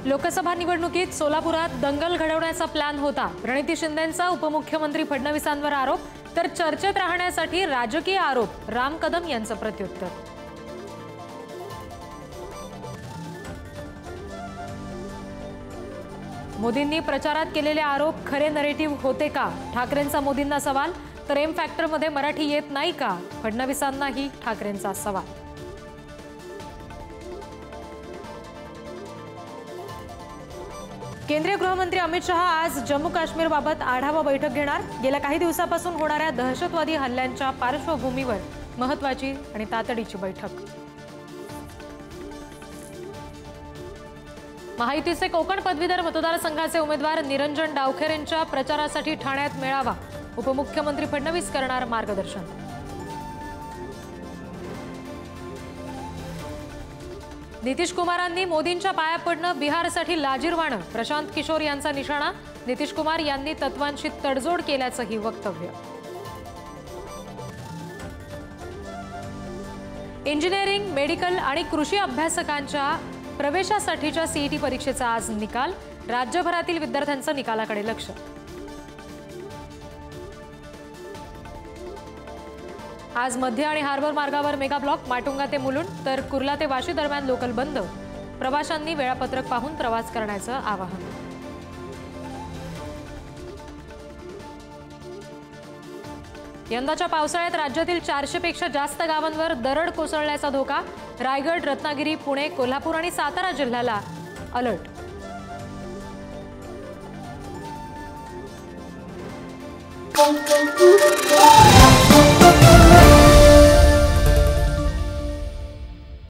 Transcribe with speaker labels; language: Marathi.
Speaker 1: लोकसभा निवडणुकीत सोलापुरात दंगल घडवण्याचा प्लॅन होता। रणनीती शिंदेंचा उपमुख्यमंत्री फडणवीसांवर आरोप, तर चर्चेत राहण्यासाठी राजकीय आरोप। राम कदम यांचं प्रत्युत्तर। मोदींनी प्रचारात केलेले आरोप खरे नरेटिव्ह होते का? ठाकरेंचा मोदींना सवाल, तर एम फॅक्टर मध्ये मराठी येत नाही का? फडणवीसांनाही ठाकरेंचा सवाल। केंद्रीय गृहमंत्री अमित शहा आज जम्मू काश्मीर बाबत आढावा बैठक घेणार। गेल्या काही दिवसांपासून होणाऱ्या दहशतवादी हल्ल्यांच्या पार्श्वभूमीवर महत्त्वाची आणि तातडीची बैठक। महायुतीचे कोकण पदवीधर मतदारसंघाचे उमेदवार निरंजन डावखरेंच्या प्रचारासाठी ठाण्यात मेळावा। उपमुख्यमंत्री फडणवीस करणार मार्गदर्शन। नितीश कुमारांनी मोदींच्या पाया पडणं बिहारसाठी लाजिरवाणं। प्रशांत किशोर यांचा निशाणा। नितीश कुमार यांनी तत्वांशी तडजोड केल्याचंही वक्तव्य। इंजिनिअरिंग, मेडिकल आणि कृषी अभ्यासकांच्या प्रवेशासाठीच्या सीईटी परीक्षेचा आज निकाल। राज्यभरातील विद्यार्थ्यांचं निकालाकडे लक्ष। आज मध्य आणि हार्बर मार्गावर मेगा ब्लॉक। माटुंगा ते मुलुंड तर कुर्ला ते वाशी दरम्यान लोकल बंद। प्रवाशांनी वेळापत्रक पाहून प्रवास करण्याचं आवाहन। यंदाच्या पावसाळ्यात राज्यातील 400 पेक्षा जास्त गावांवर दरड कोसळण्याचा धोका। रायगड, रत्नागिरी, पुणे, कोल्हापूर आणि सातारा जिल्ह्याला अलर्ट।